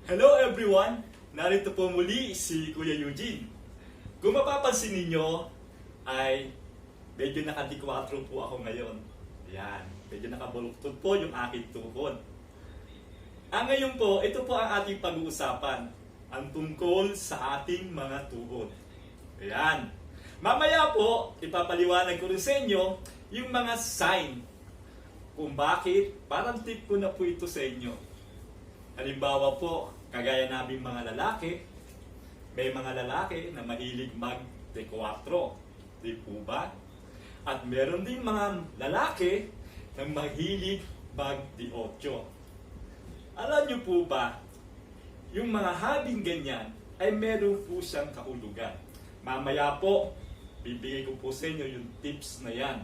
Hello everyone! Narito po muli si Kuya Eugene. Kung mapapansin ninyo ay medyo nakadikwatro po ako ngayon. Ayan, medyo nakabuluktot po yung aking tuhod. Ngayon po, ito po ang ating pag-uusapan. Ang tungkol sa ating mga tuhod. Ayan. Mamaya po, ipapaliwanag ko rin sa inyo yung mga sign kung bakit. Parang tip ko na po ito sa inyo. Halimbawa po, kagaya naming mga lalaki, may mga lalaki na mahilig mag-4, di po ba? At meron din mga lalaki na mahilig mag-8. Alam niyo po ba, yung mga habing ganyan ay meron po siyang kahulugan. Mamaya po, bibigay ko po sa inyo yung tips na yan.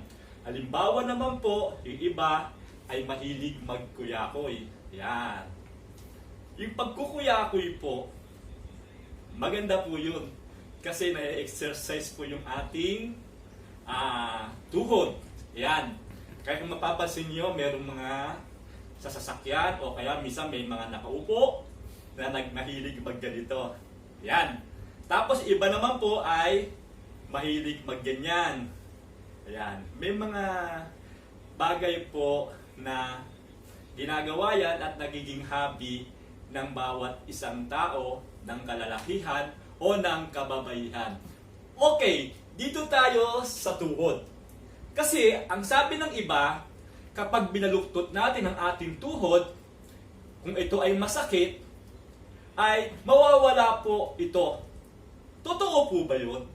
Halimbawa naman po, yung iba ay mahilig magkuyakoy. Yan. Yung pagkukuyakoy po, maganda po yun. Kasi na-exercise po yung ating tuhod. Yan. Kaya kung mapapansin nyo, merong mga sasakyan o kaya minsan may mga nakaupo na mahilig magganito. Yan. Tapos iba naman po ay mahilig magganyan. Ayan. May mga bagay po na ginagawa yan at nagiging hobby ng bawat isang tao, ng kalalakihan o ng kababaihan. Okay, dito tayo sa tuhod. Kasi ang sabi ng iba, kapag binaluktot natin ang ating tuhod, kung ito ay masakit, ay mawawala po ito. Totoo po ba yun?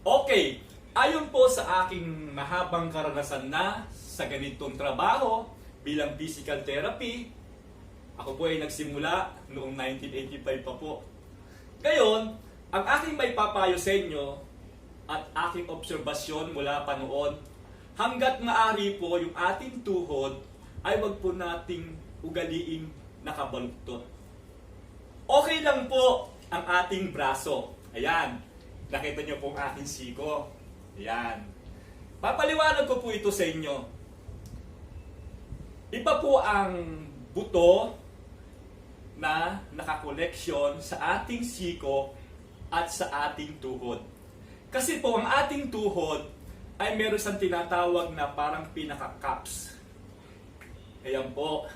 Okay, ayon po sa aking mahabang karanasan na sa ganitong trabaho bilang physical therapy, ako po ay nagsimula noong 1985 pa po. Ngayon, ang aking may papayo sa inyo at aking obserbasyon mula pa noon, hanggat maaari po yung ating tuhod ay wag po nating ugaliing nakabaluktot. Okay lang po ang ating braso. Ayan, nakita nyo po ang aking siko. Ayan. Papaliwanag ko po ito sa inyo. Iba po ang buto na nakakoleksyon sa ating siko at sa ating tuhod. Kasi po ang ating tuhod ay meron siyang tinatawag na parang pinaka-cups. Ayan po.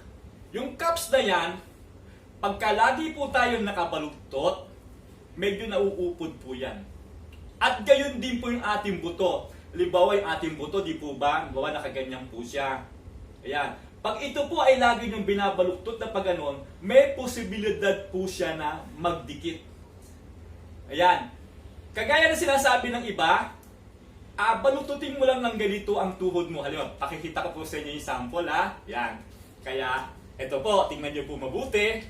Yung cups na yan, pagka lagi po tayo nakabaluktot, medyo nauupod po yan. At gayon din po yung ating buto. Halimbawa yung ating buto, di po ba? Halimbawa nakaganyan po siya. Ayan. Pag ito po ay lagi niyong binabaluktot na pag ganon, may posibilidad po siya na magdikit. Ayan. Kagaya na sinasabi ng iba, balututin mo lang ng ganito ang tuhod mo. Halimbawa, pakikita ko po sa inyo yung sample ha. Ayan. Kaya, ito po, tingnan niyo po mabuti.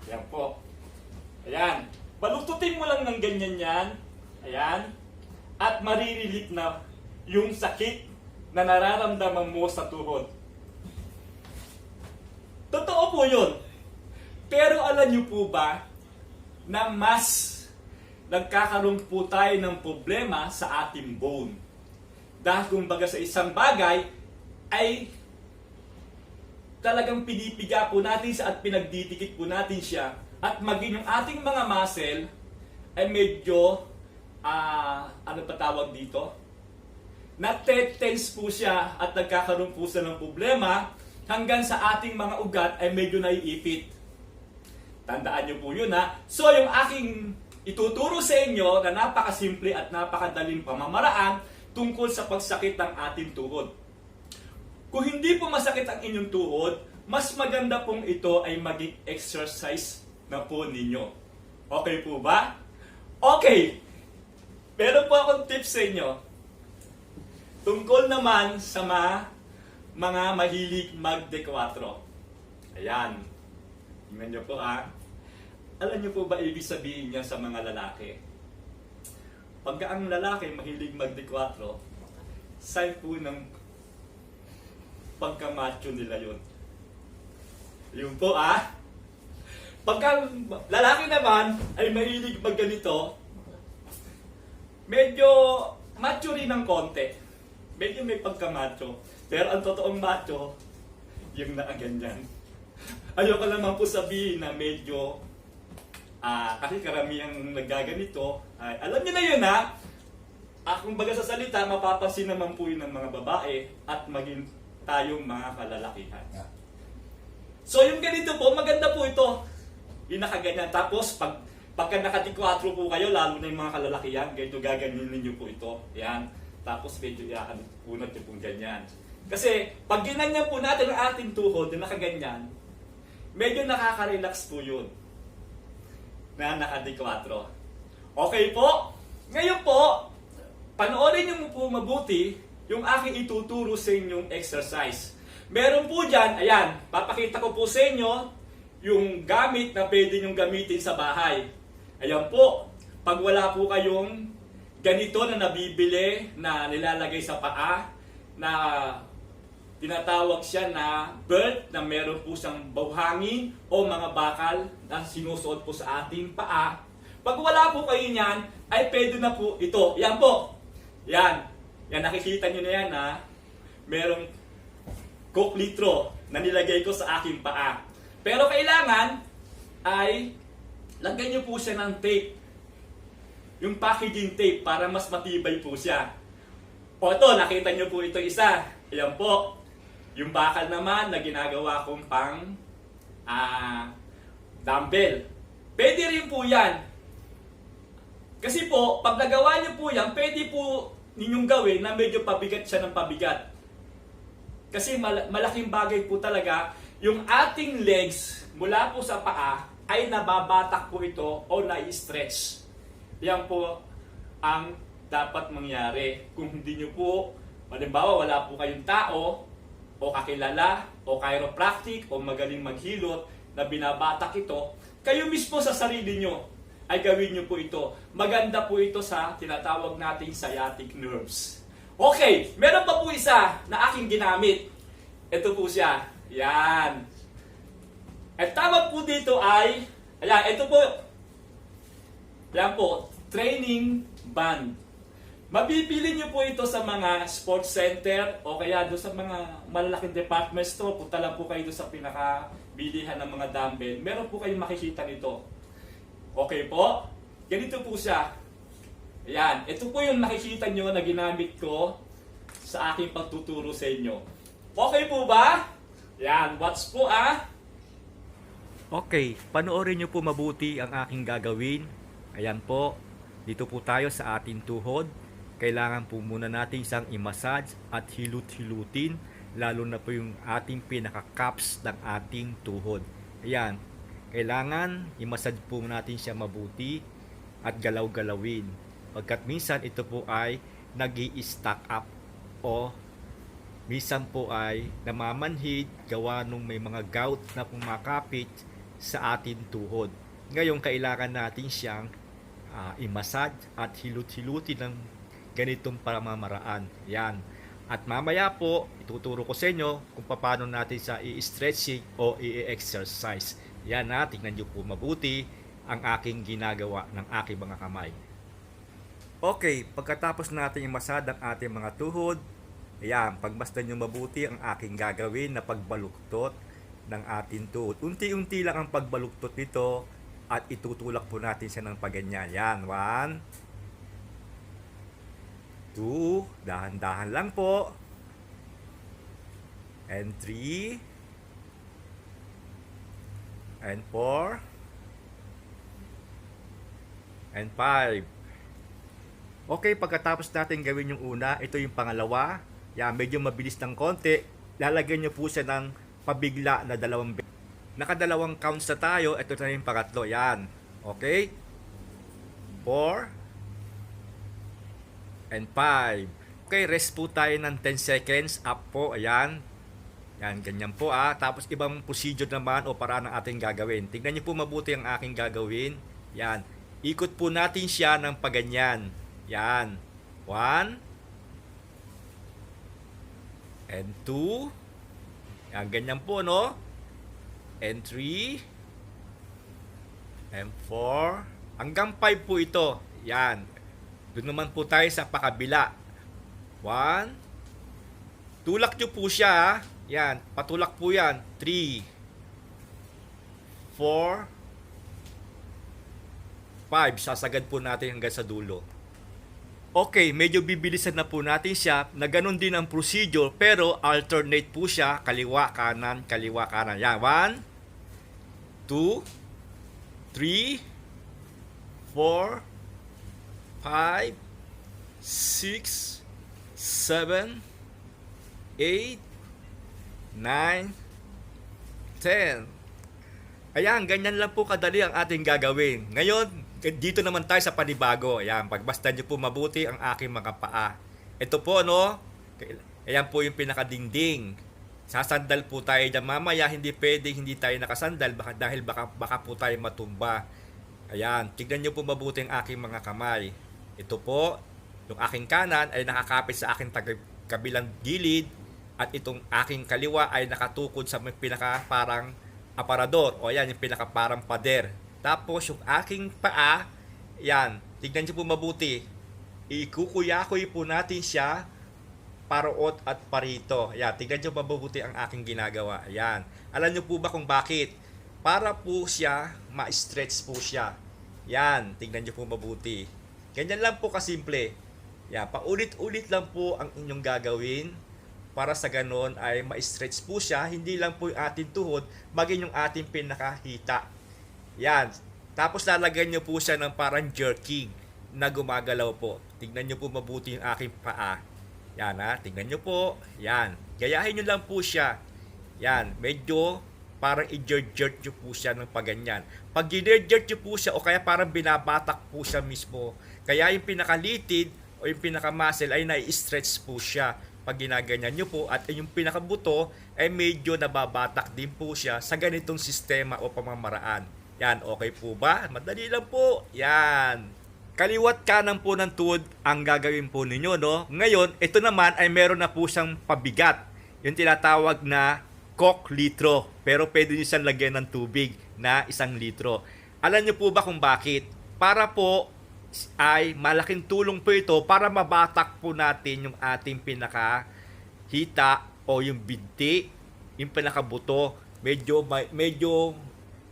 Ayan po. Ayan. Balututin mo lang ng ganyan yan. Ayan. At maririlit na yung sakit na nararamdaman mo sa tuhod. Totoo po yun. Pero alam niyo po ba na mas nagkakaroon po tayo ng problema sa ating bone. Dahil kumbaga sa isang bagay ay talagang pinipiga po natin siya at pinagdidikit po natin siya at maging yung ating mga muscle ay medyo ano pa tawag dito? Nate-tense po siya at nagkakaroon po siya ng problema hanggang sa ating mga ugat ay medyo naiipit. Tandaan niyo po yun ha. So yung aking ituturo sa inyo na napakasimple at napakadaling pamamaraan tungkol sa pagsakit ng ating tuhod. Kung hindi po masakit ang inyong tuhod, mas maganda pong ito ay maging exercise na po ninyo. Okay po ba? Okay! Meron po akong tips sa inyo. Tungkol naman sa mga mahilig mag-4. Ayan. Tingnan nyo po Alam nyo po ba ibig sabihin niya sa mga lalaki? Pagka ang lalaki mahilig mag-4, sign po ng pagkamacho nila yun. Yun po Pagka lalaki naman ay mahilig mag-ganito, medyo macho rin ng konti. Medyo may pagkamacho. Pero ang totoong macho, yung nakaganyan. ayoko naman po sabihin na medyo, kasi karamihang nagaganito, ay, alam niyo na yun ha, kung baga sa salita, mapapansin naman po yun ng mga babae at maging tayong mga kalalakihan. So yung ganito po, maganda po ito. Yung nakaganyan. Tapos pagka naka-4 po kayo, lalo na yung mga kalalakihan, ganito gaganyan ninyo po ito. Yan. Tapos medyo unat nyo pong ganyan. Kasi pag ginanyan po natin ang ating tuhod na nakaganyan, medyo nakaka-relax po yun. Na naka-4. Okay po? Ngayon po, panoorin nyo po mabuti yung aking ituturo sa inyong exercise. Meron po dyan, ayan, papakita ko po sa inyo yung gamit na pwede nyong gamitin sa bahay. Ayan po, pag wala po kayong ganito na nabibili na nilalagay sa paa, na tinatawag siya na belt na meron po siyang bauhangin o mga bakal na sinusuot po sa ating paa. Pag wala po kayo niyan, ay pwede na po ito. Yan po. Yan. Yan, nakikita nyo na yan ha. Merong Coke litro na nilagay ko sa aking paa. Pero kailangan ay lagyan nyo po siya ng tape. Yung packaging tape para mas matibay po siya. O ito, nakita nyo po ito isa. Ayan po. Yung bakal naman na ginagawa kong pang dumbbell. Pwede rin po yan. Kasi po, pag nagawa nyo po yan, pwede po ninyong gawin na medyo pabigat siya ng pabigat. Kasi malaking bagay po talaga, yung ating legs mula po sa paa ay nababatak po ito o na-stretch. Yan po ang dapat mangyari. Kung hindi nyo po, halimbawa wala po kayong tao, o kakilala, o chiropractic, o magaling maghilot na binabatak ito, kayo mismo sa sarili nyo ay gawin nyo po ito. Maganda po ito sa tinatawag nating sciatic nerves. Okay, meron pa po isa na aking ginamit. Ito po siya. Yan. At tawag po dito ay, ayan, ito po. Yan po, training band. Mabibili nyo po ito sa mga sports center o kaya doon sa mga malalaking department store. Punta lang po kayo doon sa pinakabilihan ng mga dumbbell. Meron po kayong makikita nito. Okay po? Ganito po siya. Ayan. Ito po yung nakikita nyo na ginamit ko sa aking pagtuturo sa inyo. Okay po ba? Ayan. Watch po Okay. Panoorin nyo po mabuti ang aking gagawin. Ayan po. Dito po tayo sa ating tuhod. Kailangan po muna natin siyang i-massage at hilut-hilutin. Lalo na po yung ating pinaka-cups ng ating tuhod. Ayan. Kailangan i-massage po natin siya mabuti at galaw-galawin. Pagkat minsan ito po ay nag-i-stack up o minsan po ay namamanhid gawa nung may mga gout na pumakapit sa ating tuhod. Ngayon kailangan natin siyang i-massage at hilut-hilutin ng ganitong pamamaraan. Yan. At mamaya po, ituturo ko sa inyo kung paano natin sa i-stretching o i-exercise. Yan na, tingnan nyo po mabuti ang aking ginagawa ng aking mga kamay. Okay, pagkatapos natin i-massage ang ating mga tuhod, ayan, pagmasdan nyo mabuti ang aking gagawin na pagbaluktot ng ating tuhod. Unti-unti lang ang pagbaluktot nito at itutulak po natin siya ng paganyan. Yan, 1, 2, dahan-dahan lang po. And 3, and 4, and 5. Okay, pagkatapos natin gawin yung una, ito yung pangalawa. Yan, medyo mabilis ng konti. Lalagyan nyo po siya ng pabigla na 2 beses. Nakadalawang counts na tayo. Ito na yung pangatlo. Yan. Okay? 4 and 5. Okay, rest po tayo ng 10 seconds. Up po. Ayan. Yan, ganyan po Tapos ibang procedure naman o paraan ng ating gagawin. Tingnan nyo po mabuti ang aking gagawin. Yan. Ikot po natin siya ng paganyan. Yan. 1 and 2. Yan, ganyan po, no? And 3 and 4. Hanggang 5 po ito. Yan. Doon naman po tayo sa pakabila. 1. Tulak nyo po siya, Yan. Patulak po yan. 3 4, 5. Sasagad po natin hanggang sa dulo. Okay, medyo bibilisan na po natin siya na ganun din ang procedure pero alternate po siya kaliwa kanan. Yan, 1, 2, 3, 4, 5, 6, 7, 8, 9, 10. Ayan, ganyan lang po kadali ang ating gagawin. Ngayon, dito naman tayo sa panibago. Ayan, pagbastan nyo po mabuti ang aking mga paa. Ito po, no? Ayan po yung pinakadingding. Sasandal po tayo dyan. Mamaya, hindi pwede, hindi tayo nakasandal dahil baka po tayo matumba. Ayan, tignan nyo po mabuti ang aking mga kamay. Ito po, yung aking kanan ay nakakapit sa aking kabilang gilid at itong aking kaliwa ay nakatukod sa pinaka parang aparador o yan yung pinaka parang pader. Tapos yung aking paa, yan, tignan nyo po mabuti. Ikukuyakoy po natin siya paroot at parito. Yan, tignan nyo mabuti ang aking ginagawa. Yan. Alam nyo po ba kung bakit? Para po siya, ma-stretch po siya. Yan, tignan nyo po mabuti. Ganyan lang po kasimple. Yan, paulit-ulit lang po ang inyong gagawin para sa ganon ay ma-stretch po siya. Hindi lang po yung ating tuhod, maging yung ating pinakahita. Yan. Tapos lalagyan nyo po siya ng parang jerking na gumagalaw po. Tignan nyo po mabuti yung aking paa. Yan ha, tignan nyo po. Yan. Gayahin nyo lang po siya. Yan. Medyo parang i-jerk nyo po siya ng paganyan. Pag i-jerk nyo po siya o kaya parang binabatak po siya mismo. Kaya yung pinakalitid o yung pinaka-muscle ay nai-stretch po siya pag ginaganyan nyo po at yung pinakabuto ay medyo nababatak din po siya sa ganitong sistema o pamamaraan. Yan, okay po ba? Madali lang po. Yan. Kaliwat kanan po ng tuhod ang gagawin po ninyo, no? Ngayon, ito naman ay meron na po siyang pabigat. Yung tinatawag na Coke litro. Pero pwede nyo siyang lagyan ng tubig na 1 litro. Alam nyo po ba kung bakit? Para po ay malaking tulong po ito para mabatak po natin yung ating pinakahita o yung binti, yung pinakabuto. Medyo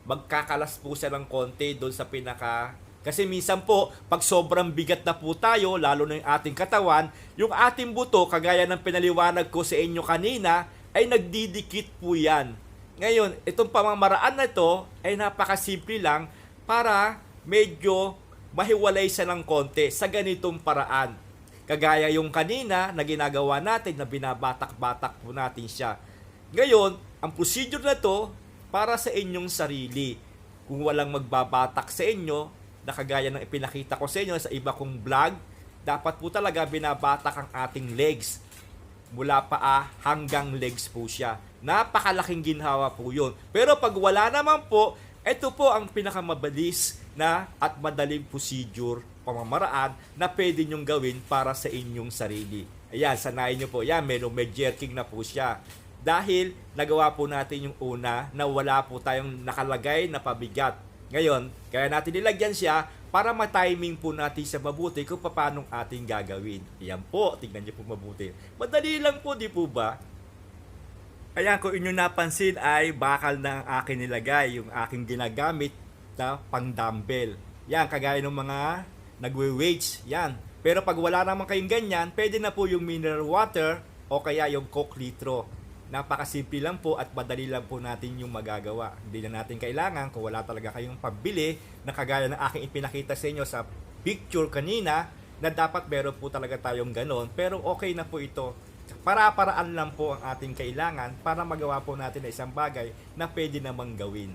magkakalas po siya ng konti doon sa pinaka. Kasi minsan po, pag sobrang bigat na po tayo, lalo na yung ating katawan, yung ating buto, kagaya ng pinaliwanag ko sa inyo kanina, ay nagdidikit po yan. Ngayon, itong pamamaraan na ito ay napakasimple lang para medyo mahiwalay siya ng konti sa ganitong paraan. Kagaya yung kanina na ginagawa natin na binabatak-batak po natin siya. Ngayon, ang procedure na to para sa inyong sarili. Kung walang magbabatak sa inyo, na kagaya ng ipinakita ko sa inyo sa iba kong vlog, dapat po talaga binabatak ang ating legs. Mula paa hanggang legs po siya. Napakalaking ginhawa po yun. Pero pag wala naman po, ito po ang pinakamabilis na at madaling procedure, pamamaraan na pwede nyong gawin para sa inyong sarili. Ayan, sanayin nyo po. Ayan, may jerking na po siya. Dahil nagawa po natin yung una na wala po tayong nakalagay na pabigat. Ngayon, kaya natin nilagyan siya para ma-timing po natin sa mabuti kung paano ating gagawin. Ayan po, tingnan niyo po mabuti. Madali lang po, di po ba? Ayan, kung inyong napansin ay bakal na ang akin nilagay, yung aking ginagamit na pang-dumbbell. Yan, kagaya ng mga nagwe-weights. Yan. Pero pag wala naman kayong ganyan, pwede na po yung mineral water o kaya yung Coke litro. Napakasimple lang po at madali lang po natin yung magagawa. Hindi na natin kailangan kung wala talaga kayong pambili na kagaya ng aking ipinakita sa inyo sa picture kanina na dapat meron po talaga tayong ganon. Pero okay na po ito. Para-paraan lang po ang ating kailangan para magawa po natin na isang bagay na pwede namang gawin.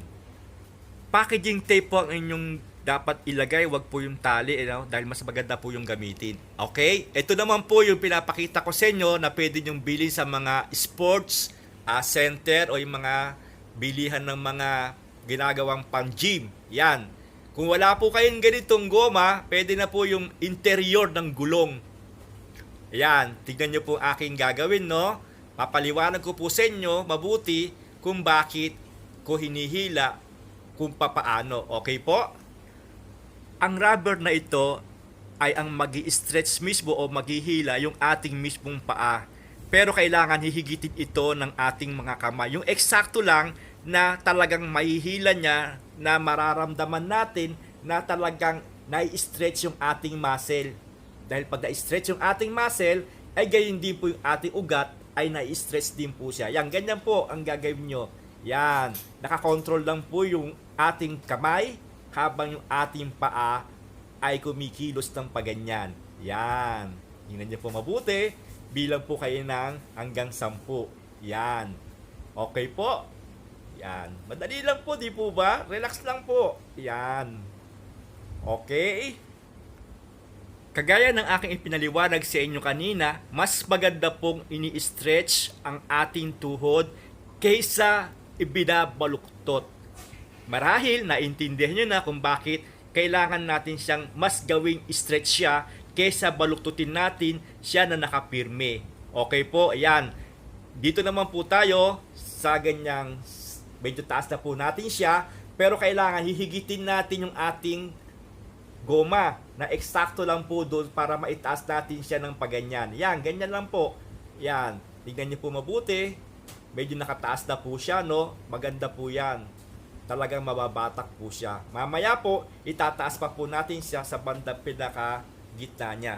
Packaging tape po ang inyong dapat ilagay, wag po yung tali, dahil mas maganda po yung gamitin. Okay? Ito naman po yung pinapakita ko sa inyo na pwede nyong bilhin sa mga sports center o yung mga bilihan ng mga ginagawang pang-gym. Yan. Kung wala po kayong ganitong goma, pwede na po yung interior ng gulong. Ayan, tignan nyo po aking gagawin, no? Papaliwanag ko po sa inyo mabuti kung bakit ko hinihila kung papaano. Okay po? Ang rubber na ito ay ang magi-stretch mismo o maghihila yung ating mismong paa. Pero kailangan hihigitin ito ng ating mga kamay. Yung eksakto lang na talagang mahihila niya, na mararamdaman natin na talagang nai-stretch yung ating muscle. Dahil pag na-stretch yung ating muscle, ay gayon din po yung ating ugat ay nai-stretch din po siya. Yan, ganyan po ang gagawin nyo. Yan, nakakontrol lang po yung ating kamay habang yung ating paa ay kumikilos ng paganyan. Yan, tingnan nyo po mabuti, bilang po kayo ng hanggang 10. Yan, okay po. Yan, madali lang po, di po ba? Relax lang po. Yan, okay. Kagaya ng aking ipinaliwanag sa inyo kanina, mas maganda pong ini-stretch ang ating tuhod kaysa ibinabaluktot. Marahil naintindihan nyo na kung bakit kailangan natin siyang mas gawing stretch siya kaysa baluktutin natin siya na nakapirme. Okay po, ayan. Dito naman po tayo sa ganyang medyo taas na po natin siya, pero kailangan hihigitin natin yung ating goma na eksakto lang po doon para maitaas natin siya ng paganyan. Yan, ganyan lang po. Yan, tingnan niyo po mabuti. Medyo nakataas na po siya, no? Maganda po yan. Talagang mababatak po siya. Mamaya po, itataas pa po natin siya sa bandang pinaka gitna niya.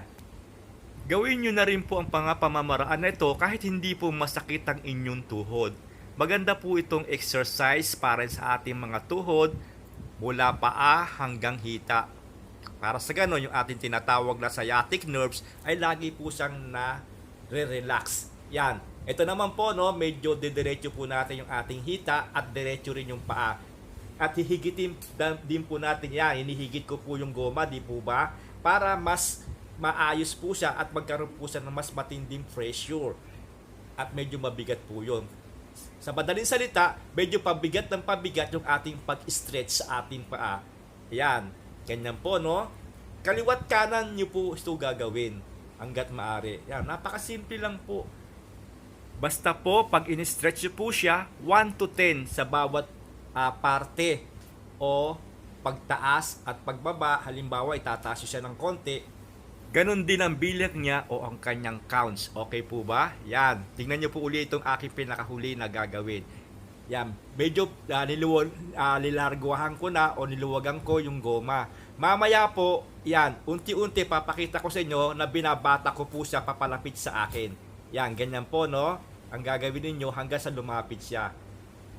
Gawin nyo na rin po ang pamamaraan na ito kahit hindi po masakit ang inyong tuhod. Maganda po itong exercise para sa ating mga tuhod mula paa hanggang hita. Para sa ganon, yung ating tinatawag na sciatic nerves ay lagi po siyang na-relax. Yan. Ito naman po, no, medyo didiretso po natin yung ating hita at diretso rin yung paa. At hihigitin din po natin yan. Hinihigit ko po yung goma, di po ba? Para mas maayos po siya at magkaroon po siya ng mas matinding pressure. At medyo mabigat po yun. Sa madaling salita, medyo pabigat ng pabigat yung ating pag-stretch sa ating paa. Yan. Ganyan po, no? Kaliwat kanan nyo po ito gagawin hanggat maaari. Yan. Napakasimple lang po. Basta po, pag in-stretch nyo po siya, 1 to 10 sa bawat parte o pagtaas at pagbaba. Halimbawa, itataas nyo siya ng konti. Ganon din ang bilang niya o ang kanyang counts. Okay po ba? Yan. Tingnan nyo po ulit itong aking pinakahuli na gagawin. Yan. Medyo nilarguahan ko na o niluwagan ko yung goma. Mamaya po, yan. Unti-unti papakita ko sa inyo na binabata ko po siya papalapit sa akin. Yan. Ganyan po, no? Ang gagawin ninyo hanggang sa lumapit siya.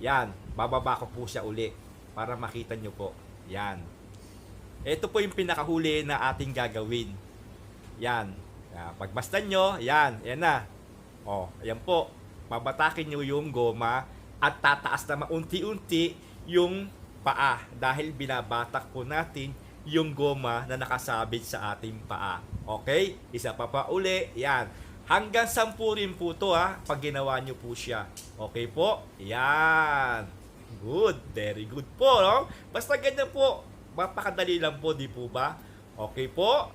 Yan. Bababa ko po siya uli para makita nyo po. Yan. Ito po yung pinakahuli na ating gagawin. Yan. Pagmasdan nyo, yan. Yan na. O, ayan po. Babatakin nyo yung goma at tataas na maunti-unti yung paa dahil binabatak po natin yung goma na nakasabit sa ating paa. Okay? Isa pa uli. Yan. Hanggang 10 rin po to, ha, pag ginawa nyo po siya. Okay po? Yan. Good. Very good po, no? Basta ganyan po. Mapakadali lang po, di po ba? Okay po?